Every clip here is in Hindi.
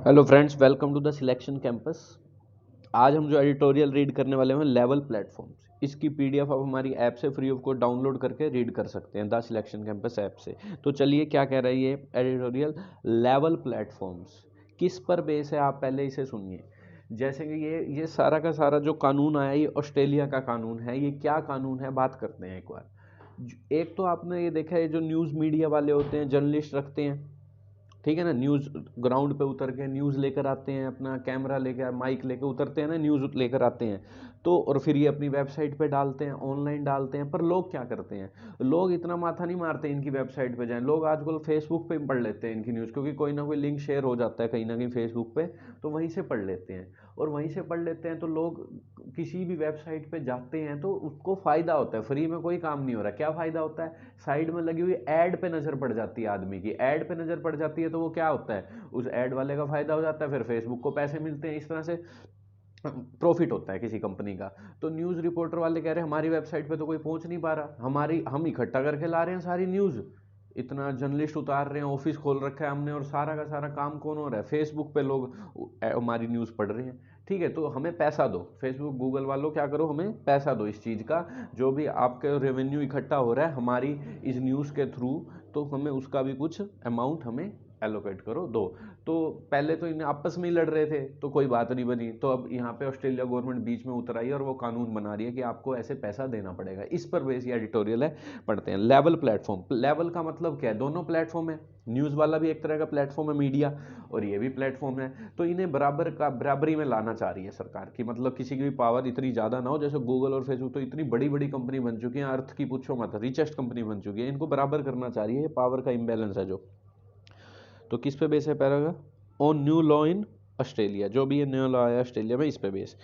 Hello friends, welcome to the selection campus. आज हम जो एडिटोरियल रीड करने वाले हैं लेवल प्लेटफॉर्म्स। इसकी पीडीएफ आप हमारी ऐप से फ्री ऑफ कॉस्ट डाउनलोड करके रीड कर सकते हैं द सिलेक्शन कैंपस ऐप से। तो चलिए क्या कह रही है एडिटोरियल। लेवल प्लेटफॉर्म्स किस पर बेस है, आप पहले इसे सुनिए। जैसे कि ये सारा का सारा जो कानून आया ये ऑस्ट्रेलिया का कानून है। ये क्या कानून है बात करते हैं एक बार। एक तो आपने ये देखा है, जो न्यूज़ मीडिया वाले होते हैं, जर्नलिस्ट रखते हैं, ठीक है ना। न्यूज़ ग्राउंड पे उतर के न्यूज़ लेकर आते हैं, अपना कैमरा लेकर माइक लेकर उतरते हैं ना, न्यूज़ लेकर आते हैं। तो और फिर ये अपनी वेबसाइट पे डालते हैं, ऑनलाइन डालते हैं। पर लोग क्या करते हैं, लोग इतना माथा नहीं मारते इनकी वेबसाइट पे जाएं। लोग आजकल फेसबुक पे पढ़ लेते हैं इनकी न्यूज़, क्योंकि कोई ना कोई लिंक शेयर हो जाता है कहीं ना कहीं फेसबुक पे, तो वहीं से पढ़ लेते हैं। और वहीं से पढ़ लेते हैं तो लोग किसी भी वेबसाइट पे जाते हैं तो उसको फ़ायदा होता है। फ्री में कोई काम नहीं हो रहा। क्या फ़ायदा होता है, साइड में लगी हुई ऐड पे नज़र पड़ जाती है आदमी की। ऐड पे नज़र पड़ जाती है तो वो क्या होता है, उस ऐड वाले का फ़ायदा हो जाता है, फिर फेसबुक को पैसे मिलते हैं। इस तरह से प्रॉफिट होता है किसी कंपनी का। तो न्यूज़ रिपोर्टर वाले कह रहे हैं हमारी वेबसाइट पे तो कोई पहुंच नहीं पा रहा, हमारी हम इकट्ठा करके ला रहे हैं सारी न्यूज़, इतना जर्नलिस्ट उतार रहे हैं, ऑफिस खोल रखा है हमने, और सारा का सारा काम कौन हो रहा है, फेसबुक पे लोग हमारी न्यूज़ पढ़ रहे हैं। ठीक है, तो हमें पैसा दो, फेसबुक गूगल वालों क्या करो, हमें पैसा दो इस चीज़ का। जो भी आपके रेवेन्यू इकट्ठा हो रहा है हमारी इस न्यूज़ के थ्रू, तो हमें उसका भी कुछ अमाउंट हमें एलोकेट करो, दो। तो पहले तो इन्हें आपस में ही लड़ रहे थे तो कोई बात नहीं बनी। तो अब यहाँ पे ऑस्ट्रेलिया गवर्नमेंट बीच में उतर आई और वो कानून बना रही है कि आपको ऐसे पैसा देना पड़ेगा। इस पर बेस ये एडिटोरियल है, पढ़ते हैं। लेवल प्लेटफॉर्म, लेवल का मतलब क्या है, दोनों प्लेटफॉर्म है। न्यूज़ वाला भी एक तरह का प्लेटफॉर्म है, मीडिया, और ये भी प्लेटफॉर्म है। तो इन्हें बराबरी में लाना चाह रही है सरकार की, मतलब किसी की भी पावर इतनी ज़्यादा ना हो। जैसे गूगल और फेसबुक तो इतनी बड़ी बड़ी कंपनी बन चुकी है, अर्थ की पूछो मत, रिचेस्ट कंपनी बन चुकी है। इनको बराबर करना चाह रही है, ये पावर का इम्बैलेंस है जो। तो किस पे बेस है पैरागा, on new law in Australia, जो भी ये न्यू लॉ आया ऑस्ट्रेलिया में, इस पे base.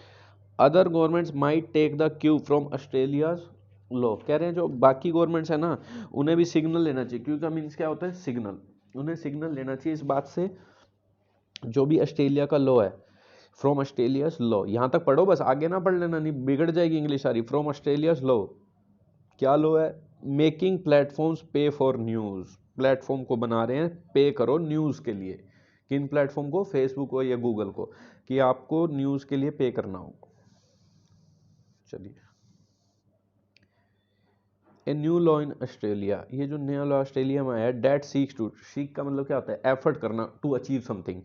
Other governments might take the cue from Australia's law. कह रहे हैं जो बाकी गवर्नमेंट्स है ना, उन्हें भी सिग्नल लेना चाहिए। क्यों का मीन्स क्या होता है, सिग्नल। उन्हें सिग्नल लेना चाहिए इस बात से, जो भी ऑस्ट्रेलिया का लॉ है, फ्रॉम ऑस्ट्रेलियाज लॉ, यहाँ तक पढ़ो बस, आगे ना पढ़ लेना, नहीं बिगड़ जाएगी इंग्लिश सारी। फ्रॉम ऑस्ट्रेलियाज लॉ, क्या लॉ है, मेकिंग प्लेटफॉर्म्स पे फॉर न्यूज़। प्लेटफॉर्म को बना रहे हैं, पे करो न्यूज़ के लिए। किन प्लेटफॉर्म को, फेसबुक को या गूगल को, कि आपको न्यूज़ के लिए पे करना होगा। चलिए, a new law in Australia, ये जो नया लॉ ऑस्ट्रेलिया में आया है, डेट सीक्स टू, सीक का मतलब क्या होता है, एफर्ट करना, टू अचीव समथिंग,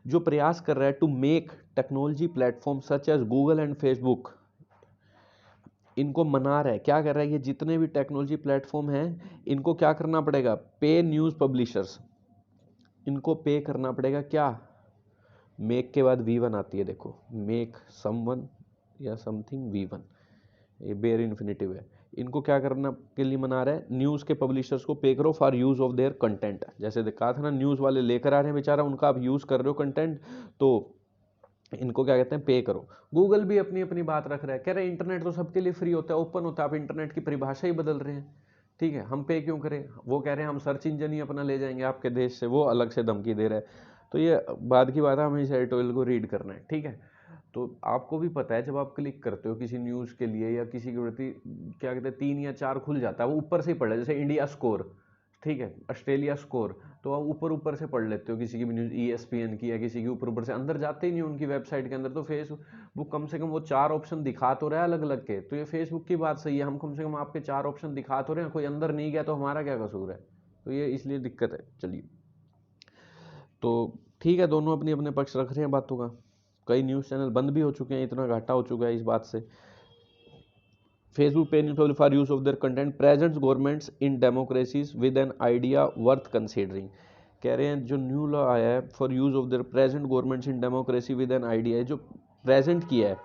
जो प्रयास कर रहा है, to make technology platform such as Google and Facebook, इनको मना रहा है। क्या कर रहा है, ये जितने भी टेक्नोलॉजी प्लेटफॉर्म हैं इनको क्या करना पड़ेगा, पे न्यूज़ पब्लिशर्स, इनको पे करना पड़ेगा। क्या, मेक के बाद V1 आती है, देखो, मेक समवन या समथिंग V1, ये बेयर इन्फिनेटिव है। इनको क्या करना के लिए मना रहा है, न्यूज़ के पब्लिशर्स को पे करो for use of their content. जैसे कहा था ना, न्यूज़ वाले लेकर आ रहे हैं बेचारा, उनका आप यूज़ कर रहे हो कंटेंट, तो इनको क्या कहते हैं, पे करो। गूगल भी अपनी अपनी बात रख रहा है, कह रहे हैं इंटरनेट तो सबके लिए फ्री होता है, ओपन होता है, आप इंटरनेट की परिभाषा ही बदल रहे हैं। ठीक है, हम पे क्यों करें। वो कह रहे हैं हम सर्च इंजन ही अपना ले जाएंगे आपके देश से, वो अलग से धमकी दे रहा है। तो ये बाद की बात है, हमें इस एडिटोरियल को रीड करना है, ठीक है। तो आपको भी पता है, जब आप क्लिक करते हो किसी न्यूज़ के लिए या किसी के प्रति, क्या कहते हैं, 3 या 4 खुल जाता है, वो ऊपर से ही पढ़ ले, जैसे इंडिया स्कोर, ठीक है, ऑस्ट्रेलिया स्कोर, तो आप ऊपर ऊपर से पढ़ लेते हो किसी की भी न्यूज़, ESPN की या किसी की, ऊपर ऊपर से, अंदर जाते ही नहीं उनकी वेबसाइट के अंदर। तो फेसबुक कम से कम वो 4 ऑप्शन दिखा तो रहा है अलग अलग के, तो ये फेसबुक की बात सही है, हम कम से कम आपके 4 ऑप्शन दिखा तो रहे हैं, कोई अंदर नहीं गया तो हमारा क्या कसूर है। तो ये इसलिए दिक्कत है। चलिए, तो ठीक है, दोनों अपनी अपने पक्ष रख रहे हैं बातों का। कई न्यूज़ चैनल बंद भी हो चुके हैं, इतना घाटा हो चुका है इस बात से। Facebook pay people for use of their content presents governments in democracies with an idea worth considering। कह रहे हैं जो न्यू लॉ आया है for use of their present governments in democracy with an idea, जो प्रेजेंट किया है,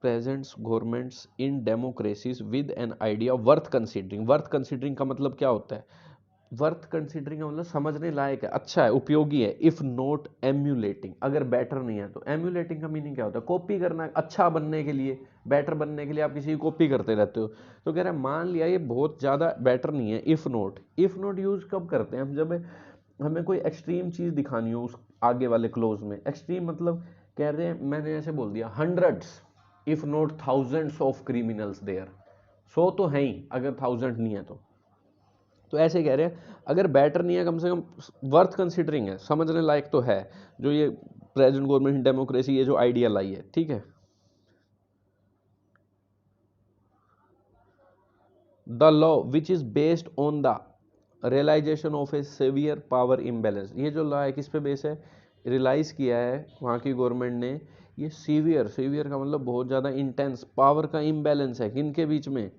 presents governments in democracies with an idea worth considering. Worth considering का मतलब क्या होता है, वर्थ कंसिडरिंग का मतलब समझने लायक है, अच्छा है, उपयोगी है। इफ नॉट एम्यूलेटिंग, अगर बेटर नहीं है तो। एम्यूलेटिंग का मीनिंग क्या होता है, कॉपी करना, अच्छा बनने के लिए, बेटर बनने के लिए आप किसी की कॉपी करते रहते हो। तो कह रहे हैं मान लिया ये बहुत ज़्यादा बेटर नहीं है, if not. If not use कब करते हैं हम, जब हमें कोई एक्सट्रीम चीज़ दिखानी हो उस आगे वाले क्लोज में। एक्सट्रीम मतलब, कह रहे हैं, मैंने ऐसे बोल दिया, hundreds if not thousands of criminals there, 100 तो है ही, अगर 1000 नहीं है तो। तो ऐसे कह रहे हैं अगर बेटर नहीं है कम से कम वर्थ कंसिडरिंग है, समझने लायक तो है, जो ये प्रेजेंट गवर्नमेंट डेमोक्रेसी ये जो आइडिया लाई है, ठीक है। The law which is based on the realisation of a severe power imbalance, ये जो लॉ है किस पे बेस है, रियलाइज किया है वहाँ की गवर्नमेंट ने, ये सीवियर, सीवियर का मतलब बहुत ज़्यादा इंटेंस पावर का इम्बैलेंस है किन के बीच में,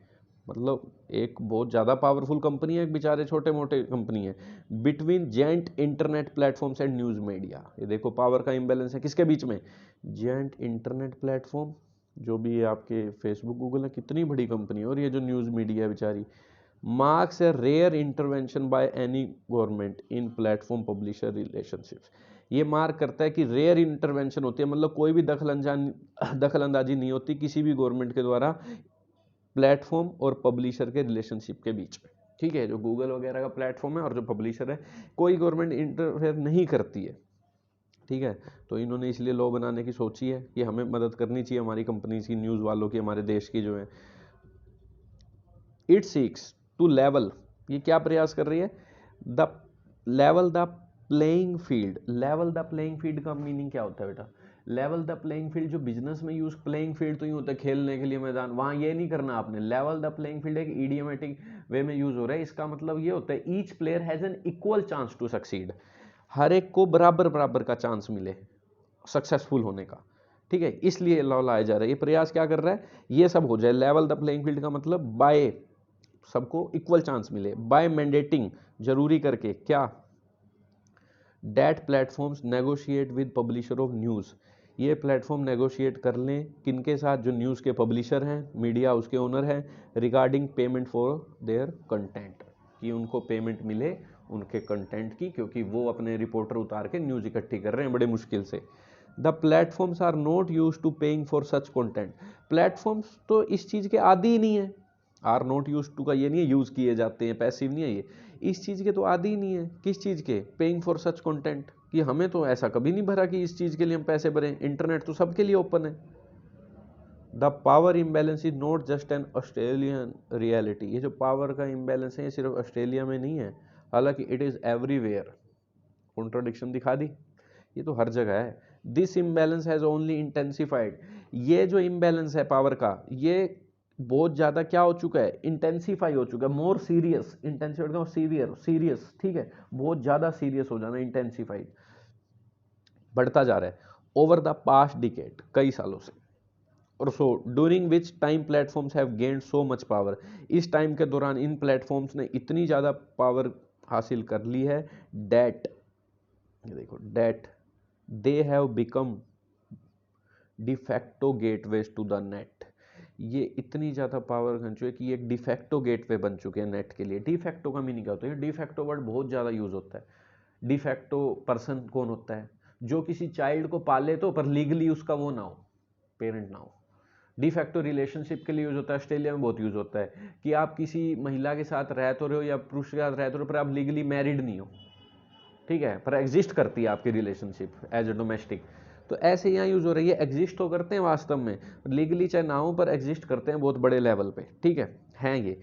मतलब एक बहुत ज़्यादा पावरफुल कंपनी है, एक बेचारे छोटे मोटे कंपनी है, between giant internet platforms and news media. ये देखो पावर का इम्बैलेंस है किसके बीच में, जेंट इंटरनेट प्लेटफॉर्म, जो भी ये आपके फेसबुक गूगल है कितनी बड़ी कंपनी है, और ये जो न्यूज़ मीडिया है बेचारी, marks a rare intervention by any government in platform publisher relationships, ये मार्क करता है कि रेयर इंटरवेंशन होती है, मतलब कोई भी दखल अंदाजी नहीं होती किसी भी गवर्नमेंट के द्वारा प्लेटफॉर्म और पब्लिशर के रिलेशनशिप के बीच में, ठीक है। जो गूगल वगैरह का प्लेटफॉर्म है और जो पब्लिशर है, कोई गवर्नमेंट इंटरफेयर नहीं करती है, ठीक है। तो इन्होंने इसलिए लॉ बनाने की सोची है कि हमें मदद करनी चाहिए हमारी कंपनीज की, न्यूज़ वालों की, हमारे देश की जो है। इट सीक्स टू लेवल, ये क्या प्रयास कर रही है, the level the playing field. Level the playing field का मीनिंग क्या होता है बेटा, लेवल द प्लेइंग फील्ड जो बिजनेस में यूज, प्लेइंग फील्ड तो यूँ होता है खेलने के लिए मैदान, वहाँ ये नहीं करना आपने। लेवल द प्लेइंग फील्ड एक इडियोमेटिक वे में यूज हो रहा है, इसका मतलब ये होता है each player has an equal chance to succeed, हर एक को बराबर बराबर का चांस मिले सक्सेसफुल होने का, ठीक है। इसलिए लॉ लाया जा रहा है, ये प्रयास क्या कर रहा है, ये सब हो जाए। लेवल द प्लेइंग फील्ड का मतलब बाय, सबको इक्वल चांस मिले, बाय मैंडेटिंग, जरूरी करके क्या, that platforms negotiate with publisher of news, ये प्लेटफॉर्म नेगोशिएट कर लें किनके साथ, जो न्यूज़ के पब्लिशर हैं, मीडिया उसके ओनर हैं, regarding payment for their content, कि उनको पेमेंट मिले उनके कंटेंट की, क्योंकि वो अपने रिपोर्टर उतार के न्यूज़ इकट्ठी कर रहे हैं बड़े मुश्किल से। The platforms are not use to paying for such content, platforms तो इस चीज़ के आदी ही नहीं है, आर नॉट यूज टू का ये नहीं है यूज़ किए जाते हैं, पैसिव नहीं है ये, इस चीज़ के तो आदी ही नहीं है, किस चीज़ के, पेइंग फॉर सच कंटेंट, कि हमें तो ऐसा कभी नहीं भरा कि इस चीज़ के लिए हम पैसे भरें, इंटरनेट तो सबके लिए ओपन है। The power imbalance is not just an Australian reality, ये जो पावर का इम्बैलेंस है ये सिर्फ ऑस्ट्रेलिया में नहीं है, हालांकि इट इज़ एवरीवेयर, कॉन्ट्राडिक्शन दिखा दी, ये तो हर जगह है। This imbalance has only intensified, ये जो इम्बैलेंस है पावर का, ये बहुत ज़्यादा क्या हो चुका है, इंटेंसीफाई हो चुका है, मोर सीरियस, इंटेंसिफाइड का सीवियर, सीरियस, ठीक है, बहुत ज़्यादा सीरियस हो जाना, इंटेंसीफाइड, बढ़ता जा रहा है, ओवर द पास्ट डिकेड, कई सालों से, और so during which time platforms have gained so much power, इस टाइम के दौरान इन प्लेटफॉर्म्स ने इतनी ज़्यादा पावर हासिल कर ली है, डेट, ये देखो that, they have become de facto gateways to the net, ये इतनी ज़्यादा पावर बन चुकी है कि ये एक डिफैक्टो गेटवे बन चुके हैं नेट के लिए। डिफैक्टो का मीनिंग क्या होता है, डिफैक्टो वर्ड बहुत ज़्यादा यूज होता है। डिफैक्टो पर्सन कौन होता है, जो किसी चाइल्ड को पाले तो पर लीगली उसका वो ना हो, पेरेंट ना हो। डिफैक्टो रिलेशनशिप के लिए यूज होता है, ऑस्ट्रेलिया में बहुत यूज होता है कि आप किसी महिला के साथ रह तो रहे हो या पुरुष के साथ रह तो रहे हो, पर आप लीगली मैरिड नहीं हो, ठीक है, पर एग्जिस्ट करती है आपकी रिलेशनशिप एज ए डोमेस्टिक। तो ऐसे यहाँ यूज हो रही है, एग्जिस्ट तो करते हैं वास्तव में, लीगली चाहे ना हो पर एग्जिस्ट करते हैं बहुत बड़े लेवल पे, ठीक है, हैं ये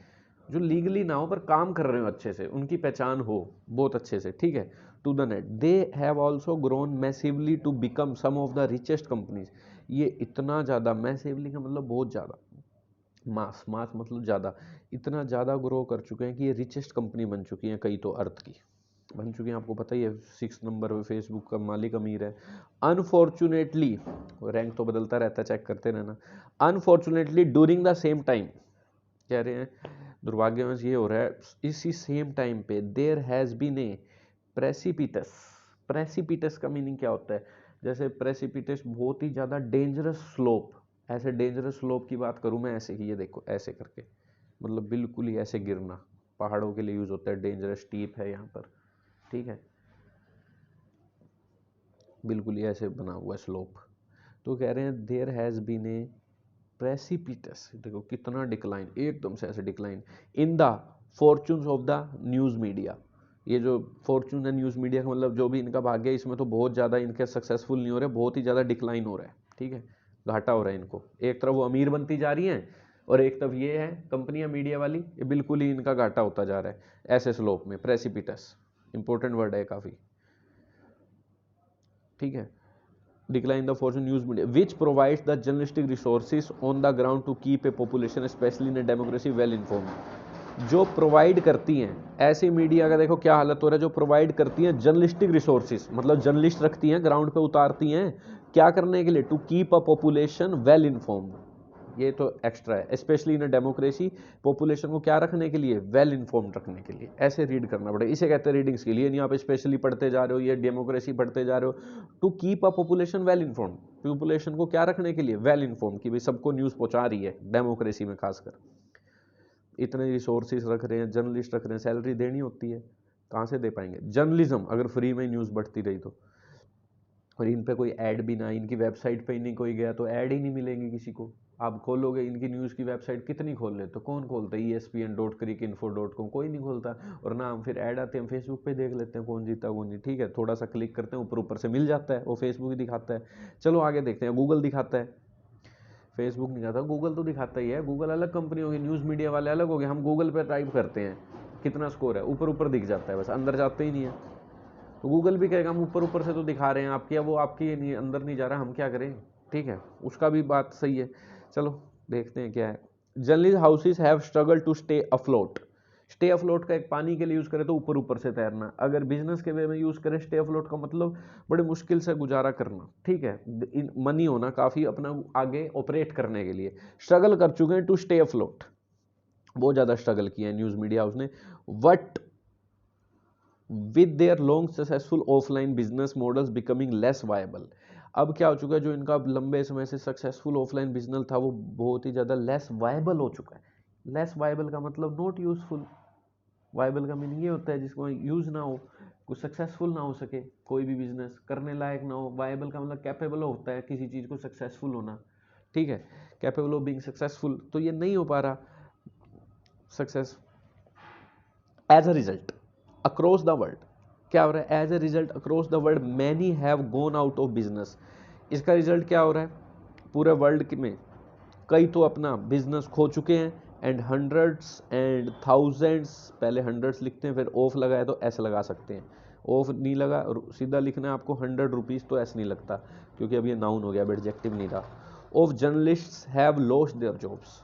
जो लीगली ना हो पर काम कर रहे हो अच्छे से, उनकी पहचान हो बहुत अच्छे से, ठीक है। To the net, they have also grown massively to become some of the richest companies, ये इतना ज़्यादा, मैसिवली का मतलब बहुत ज़्यादा, मास, मास मतलब ज़्यादा, इतना ज़्यादा ग्रो कर चुके हैं कि ये रिचेस्ट कंपनी बन चुकी हैं, कई तो अर्थ की बन चुकी हैं, आपको पता ही है 6 नंबर पे फेसबुक का मालिक अमीर है। अनफॉर्चुनेटली, रैंक तो बदलता रहता है, चेक करते रहना। Unfortunately during the same time, कह रहे हैं दुर्भाग्यवश ये हो रहा है, इसी सेम टाइम पे देयर हैज़ बीन ए प्रेसिपिटस, प्रेसिपिटस का मीनिंग क्या होता है, जैसे प्रेसिपिटस बहुत ही ज़्यादा डेंजरस स्लोप, ऐसे डेंजरस स्लोप की बात करूँ मैं, ऐसे ही ये देखो ऐसे करके, मतलब बिल्कुल ही ऐसे गिरना, पहाड़ों के लिए यूज होता है, डेंजरस स्टीप है यहाँ पर, ठीक है, बिल्कुल ही ऐसे बना हुआ है स्लोप। तो कह रहे हैं देयर हैज़ बीन ए प्रेसिपिटस, देखो कितना डिक्लाइन, एकदम से ऐसे decline, in the fortunes of the news media, ये जो फॉर्चून है न्यूज़ मीडिया का मतलब जो भी इनका भाग्य है, इसमें तो बहुत ज़्यादा इनके सक्सेसफुल नहीं हो रहे, बहुत ही ज़्यादा डिक्लाइन हो रहा है, ठीक है, घाटा हो रहा है इनको। एक तरफ वो अमीर बनती जा रही हैं, और एक तरफ ये है कंपनियां मीडिया वाली, ये बिल्कुल ही इनका घाटा होता जा रहा है ऐसे स्लोप में, प्रेसिपिटस, इंपॉर्टेंट वर्ड है काफी, ठीक है। Decline the fortune news media which provides the journalistic resources on the ground to keep a population specially in democracy well informed. जो प्रोवाइड करती हैं ऐसी मीडिया का देखो क्या हालत हो रहा है, जो प्रोवाइड करती हैं जर्नलिस्टिक रिसोर्सेज, मतलब जर्नलिस्ट रखती हैं, ग्राउंड पे उतारती हैं, क्या करने के लिए, to keep a population well informed, ये तो एक्स्ट्रा है, स्पेशली इन डेमोक्रेसी, पॉपुलेशन को क्या रखने के लिए, वेल इन्फॉर्म्ड रखने के लिए, ऐसे रीड करना पड़ेगा, इसे कहते हैं रीडिंग स्किल। ये नहीं आप स्पेशली पढ़ते जा रहे हो, ये डेमोक्रेसी पढ़ते जा रहे हो, to keep a population well informed, population को क्या रखने के लिए, वेल इन्फॉर्म्ड, कि भाई सबको न्यूज़ पहुंचा रही है, डेमोक्रेसी में खासकर। इतने रिसोर्सेज रख रहे हैं, जर्नलिस्ट रख रहे हैं, सैलरी देनी होती है, कहाँ से दे पाएंगे। जर्नलिज्म अगर फ्री में न्यूज़ बढ़ती रही तो, और इन पे कोई ऐड भी ना, इनकी वेबसाइट पे ही नहीं कोई गया तो ऐड ही नहीं मिलेंगी किसी को। आप खोलोगे इनकी न्यूज़ की वेबसाइट कितनी खोल लेते, तो कौन खोलता है, ESPN.cricinfo.com, कोई नहीं खोलता, और ना हम फिर ऐड आते हैं, फेसबुक पे देख लेते हैं कौन जीता कौन नहीं, ठीक है, थोड़ा सा क्लिक करते हैं, ऊपर ऊपर से मिल जाता है, वो फेसबुक ही दिखाता है। चलो आगे देखते हैं, गूगल दिखाता है, फेसबुक नहीं दिखाता, गूगल तो दिखाता ही है। गूगल अलग कंपनी होगी, न्यूज़ मीडिया वाले अलग हो गए, हम गूगल पर टाइप करते हैं कितना स्कोर है, ऊपर ऊपर दिख जाता है, बस अंदर जाते ही नहीं है। तो गूगल भी कहेगा हम ऊपर ऊपर से तो दिखा रहे हैं आपकी, अब वो आपकी नहीं, अंदर नहीं जा रहा, हम क्या करें, ठीक है, उसका भी बात सही है। चलो देखते हैं क्या है। Journalist houses have struggle to stay afloat. Stay afloat का एक पानी के लिए यूज़ करें तो ऊपर ऊपर से तैरना, अगर बिजनेस के वे में यूज़ करें स्टे अफ्लोट का मतलब बड़े मुश्किल से गुजारा करना, ठीक है, मनी होना काफ़ी अपना आगे ऑपरेट करने के लिए, स्ट्रगल कर चुके हैं टू स्टे अफ्लोट, बहुत ज़्यादा स्ट्रगल किया है न्यूज़ मीडिया हाउस ने। What with their long successful offline business models becoming less viable। अब क्या हो चुका है, जो इनका लंबे समय से सक्सेसफुल ऑफलाइन बिजनेस था वो बहुत ही ज़्यादा लेस वायबल हो चुका है। लेस वायबल का मतलब नॉट यूजफुल, वायबल का मीनिंग ये होता है जिसको यूज़ ना हो, कुछ सक्सेसफुल ना हो सके, कोई भी बिजनेस करने लायक ना हो। वायबल का मतलब कैपेबल होता है किसी चीज़ को सक्सेसफुल होना, ठीक है, कैपेबल ऑफ बीइंग सक्सेसफुल, तो ये नहीं हो पा रहा success. As a result across the world क्या हो रहा है, as a result across the world many have gone out of business. इसका रिजल्ट क्या हो रहा है, पूरे वर्ल्ड में कई तो अपना बिजनेस खो चुके हैं, एंड हंड्रेड्स एंड थाउजेंड्स, पहले हंड्रेड्स लिखते हैं फिर ऑफ लगाया तो ऐसे लगा सकते हैं, ऑफ नहीं लगा सीधा लिखना है आपको 100 रुपीज़, तो ऐसे नहीं लगता क्योंकि अब ये नाउन हो गया, अब एडजेक्टिव नहीं रहा। Of journalists have lost their jobs,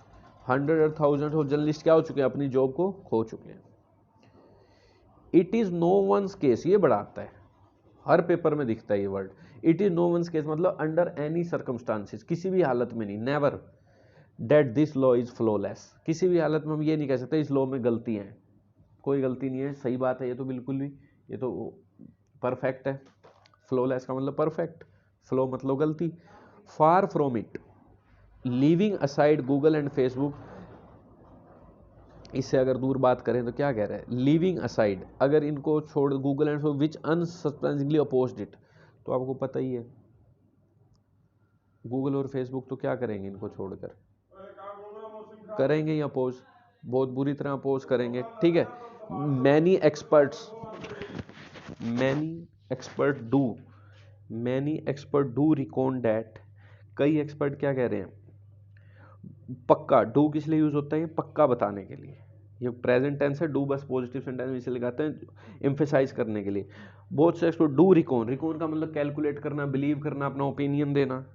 100 और 1000 ऑफ जर्नलिस्ट क्या हो चुके हैं, अपनी जॉब को खो चुके हैं। It is no one's case, ये बड़ा आता है, हर पेपर में दिखता है ये word, it is no one's case मतलब अंडर एनी सर्कमस्टांसिस, किसी भी हालत में नहीं, never, that this law is flawless, किसी भी हालत में हम ये नहीं कह सकते इस लॉ में गलती है, कोई गलती नहीं है, सही बात है ये तो बिल्कुल भी, ये तो परफेक्ट है। फ्लॉलेस का मतलब परफेक्ट, फ्लो मतलब गलती। Far from it, leaving aside Google and Facebook, इससे अगर दूर बात करें तो क्या कह रहा है, लिविंग असाइड, अगर इनको छोड़ Google and which unsurprisingly opposed it, तो आपको पता ही है गूगल और फेसबुक तो क्या करेंगे इनको छोड़कर, करेंगे ही अपोज, बहुत बुरी तरह अपोज करेंगे, ठीक है। Many expert do recon that, कई एक्सपर्ट क्या कह रहे हैं, पक्का, डू किस लिए यूज होता है, पक्का बताने के लिए, ये प्रेजेंट टेंस है, डू बस पॉजिटिव सेंटेंस इसे लगाते हैं एम्फेसाइज करने के लिए। बहुत से एक्सपर्ट डू रिकॉन का मतलब कैलकुलेट करना, बिलीव करना, अपना ओपिनियन देना,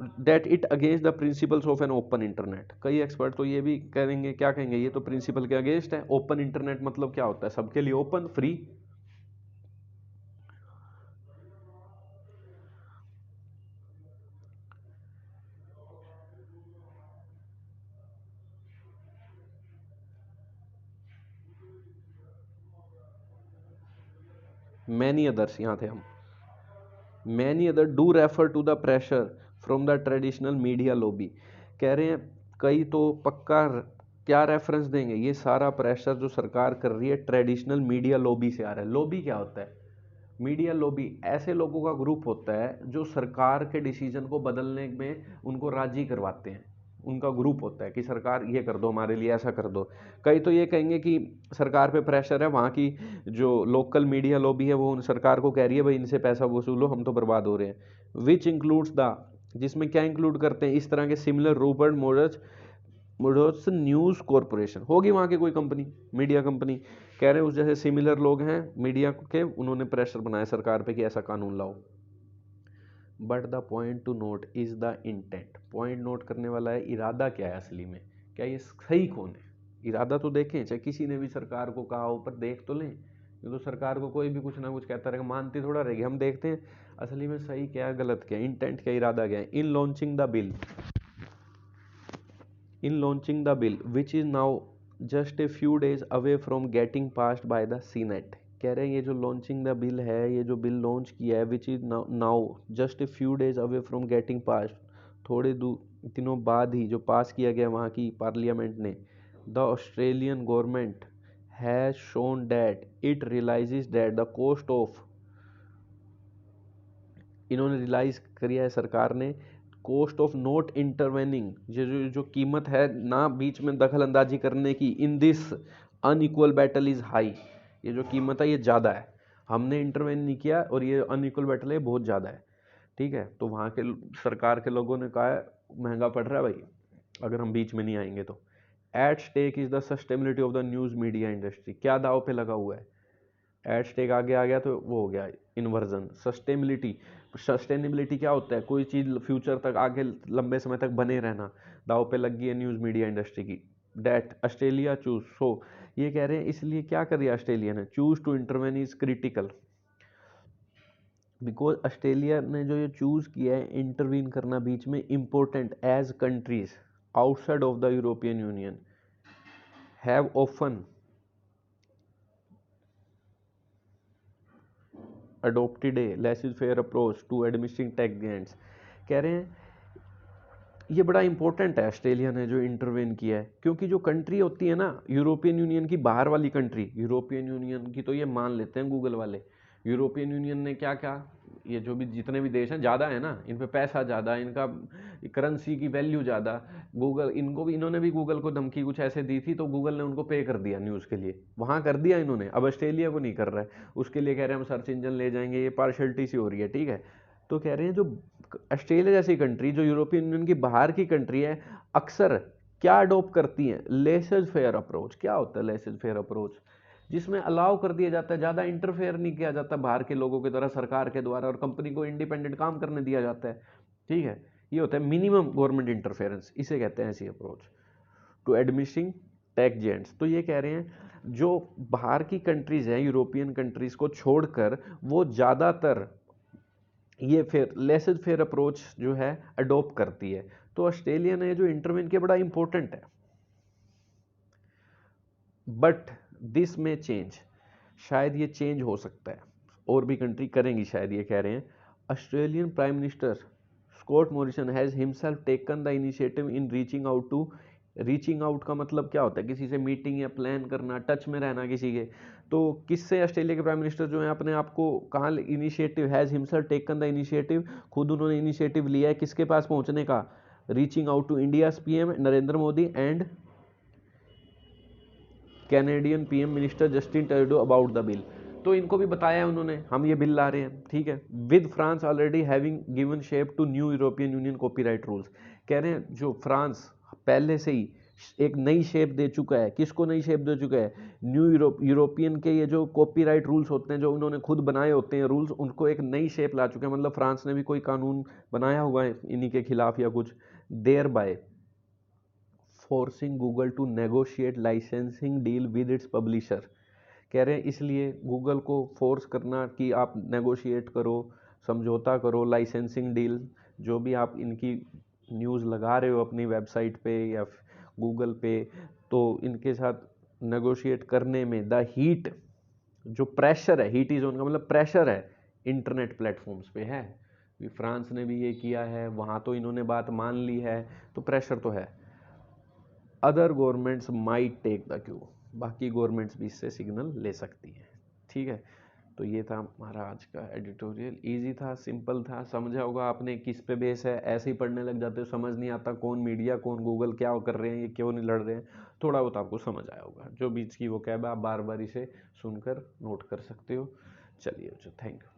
that it against the principles of an open internet. कई एक्सपर्ट तो ये भी कहेंगे, क्या कहेंगे, ये तो प्रिंसिपल के अगेंस्ट है। ओपन इंटरनेट मतलब क्या होता है, सबके लिए ओपन, फ्री। मैनी अदर्स, यहाँ थे हम, many other do refer to the pressure from the traditional media lobby, कह रहे हैं कई तो पक्का क्या रेफरेंस देंगे, ये सारा प्रेशर जो सरकार कर रही है ट्रेडिशनल मीडिया लॉबी से आ रहा है। लॉबी क्या होता है, मीडिया लॉबी ऐसे लोगों का ग्रुप होता है जो सरकार के डिसीजन को बदलने में उनको राजी करवाते हैं, उनका ग्रुप होता है कि सरकार ये कर दो हमारे लिए, ऐसा कर दो। कई तो ये कहेंगे कि सरकार पे प्रेशर है, वहाँ की जो लोकल मीडिया लॉबी है वो उन सरकार को कह रही है भाई इनसे पैसा वसूलो, हम तो बर्बाद हो रहे हैं। विच इंक्लूड्स द, जिसमें क्या इंक्लूड करते हैं, इस तरह के सिमिलर रूपर्ड मॉडल्स मुडोस न्यूज़ कॉरपोरेशन होगी वहाँ की कोई कंपनी, मीडिया कंपनी। कह रहे हैं उस जैसे सिमिलर लोग हैं मीडिया के, उन्होंने प्रेशर बनाया सरकार पे कि ऐसा कानून लाओ। But the point two note is the intent, point note करने वाला है इरादा क्या है असली में, क्या ये सही कौन है। इरादा तो देखें, चाहे किसी ने भी सरकार को कहा हो, पर देख तो लें। ये तो सरकार को कोई भी कुछ ना कुछ कहता रहेगा, मानती थोड़ा रहेगी। हम देखते हैं असली में सही क्या है, गलत क्या है, इंटेंट क्या, इरादा क्या है। In launching the bill, in launching the bill which is now just a few days away from getting passed by the Senate। कह रहे हैं ये जो लॉन्चिंग द बिल है, ये जो बिल लॉन्च किया है, which is now just a few days away from getting pass, थोड़े दिनों बाद ही जो पास किया गया वहाँ की पार्लियामेंट ने। The Australian government has shown that it realises that the cost of, इन्होंने रियलाइज किया है सरकार ने, कॉस्ट ऑफ नॉट इंटरवेनिंग, ये जो कीमत है ना बीच में दखल अंदाजी करने की, in this unequal battle is high, ये जो कीमत है ये ज़्यादा है, हमने इंटरवेन नहीं किया और ये अनइक्वल बैटल है बहुत ज़्यादा है। ठीक है, तो वहाँ के सरकार के लोगों ने कहा है महंगा पड़ रहा है भाई अगर हम बीच में नहीं आएंगे तो। At stake is the sustainability of the news media industry, क्या दाव पे लगा हुआ है। एट स्टेक आगे आ गया तो वो हो गया इन्वर्जन। सस्टेनेबिलिटी, सस्टेनेबिलिटी क्या होता है, कोई चीज़ फ्यूचर तक आगे लंबे समय तक बने रहना, दाव पे लग गई है न्यूज़ मीडिया इंडस्ट्री की। डैट ऑस्ट्रेलिया चूज, सो ये कह रहे हैं इसलिए क्या कर रही है ऑस्ट्रेलिया ने, choose to intervene is critical, because Australia ने जो ये चूज किया है इंटरवीन करना बीच में, important as countries outside of the European Union have often adopted a laissez-faire approach to administering tax grants। कह रहे हैं ये बड़ा इंपॉर्टेंट है ऑस्ट्रेलिया ने जो इंटरवेन किया है, क्योंकि जो कंट्री होती है ना यूरोपियन यूनियन की बाहर वाली कंट्री, यूरोपियन यूनियन की तो ये मान लेते हैं गूगल वाले, यूरोपियन यूनियन ने क्या क्या, ये जो भी जितने भी देश हैं ज़्यादा है ना, इन पे पैसा ज़्यादा, इनका करेंसी की वैल्यू ज़्यादा। गूगल, इनको भी, इन्होंने भी गूगल को धमकी कुछ ऐसे दी थी तो गूगल ने उनको पे कर दिया न्यूज़ के लिए, वहाँ कर दिया इन्होंने, अब ऑस्ट्रेलिया को नहीं कर रहा है, उसके लिए कह रहे हैं हम सर्च इंजन ले जाएंगे, ये पार्शलिटी सी हो रही है। ठीक है, तो कह रहे हैं जो ऑस्ट्रेलिया जैसी कंट्री जो यूरोपियन यूनियन की बाहर की कंट्री है, अक्सर क्या अडोप्ट करती हैं, लेसेज फेयर अप्रोच। क्या होता है लेसेज फेयर अप्रोच, जिसमें अलाउ कर दिया जाता है, ज़्यादा इंटरफेयर नहीं किया जाता बाहर के लोगों की तरह सरकार के द्वारा, और कंपनी को इंडिपेंडेंट काम करने दिया जाता है। ठीक है, ये होता है मिनिमम गवर्नमेंट इंटरफेरेंस, इसे कहते हैं ऐसी approach to administering tax agents. तो ये कह रहे हैं जो बाहर की कंट्रीज हैं यूरोपियन कंट्रीज को छोड़कर, वो ज़्यादातर ये फिर लेसेज फेयर अप्रोच जो है अडोप्ट करती है। तो ऑस्ट्रेलिया ने जो इंटरवेन किया बड़ा इंपॉर्टेंट है, बट दिस में चेंज, शायद ये चेंज हो सकता है, और भी कंट्री करेंगी शायद, ये कह रहे हैं। Australian prime minister Scott Morrison has himself taken the initiative in reaching out to, reaching out का मतलब क्या होता है, किसी से मीटिंग या प्लान करना, टच में रहना किसी के। तो किससे ऑस्ट्रेलिया के प्राइम मिनिस्टर जो है अपने आप को कहाँ, initiative, has himself taken the initiative, खुद उन्होंने इनिशिएटिव लिया है किसके पास पहुंचने का, reaching out to India's PM Narendra Modi and Canadian PM minister Justin Trudeau about the bill. तो इनको भी बताया है उन्होंने हम ये बिल ला रहे हैं। ठीक है, with France already having given shape to new European Union copyright rules. कह रहे हैं जो फ्रांस पहले से ही एक नई शेप दे चुका है, किसको नई शेप दे चुका है, न्यू यूरोपियन के ये जो कॉपीराइट रूल्स होते हैं जो उन्होंने खुद बनाए होते हैं रूल्स, उनको एक नई शेप ला चुके हैं। मतलब फ्रांस ने भी कोई कानून बनाया हुआ है इन्हीं के खिलाफ या कुछ, thereby forcing Google to negotiate licensing deal with its publisher. कह रहे हैं इसलिए गूगल को फोर्स करना कि आप नेगोशिएट करो, समझौता करो, लाइसेंसिंग डील, जो भी आप इनकी न्यूज़ लगा रहे हो अपनी वेबसाइट पे या गूगल पे, तो इनके साथ नेगोशिएट करने में द हीट, जो प्रेशर है, हीट इज ऑन का मतलब प्रेशर है इंटरनेट प्लेटफॉर्म्स पे है। फ्रांस ने भी ये किया है, वहाँ तो इन्होंने बात मान ली है, तो प्रेशर तो है। Other governments might take the cue, बाकी गवर्नमेंट्स भी इससे सिग्नल ले सकती हैं। ठीक है, तो ये था हमारा आज का एडिटोरियल, इजी था, सिंपल था, समझा होगा आपने किस पे बेस है। ऐसे ही पढ़ने लग जाते हो, समझ नहीं आता कौन मीडिया कौन गूगल क्या कर रहे हैं, ये क्यों नहीं लड़ रहे हैं, थोड़ा बहुत आपको समझ आया होगा। जो बीच की वो कैब आप बार बार इसे सुनकर नोट कर सकते हो। चलिए, थैंक यू।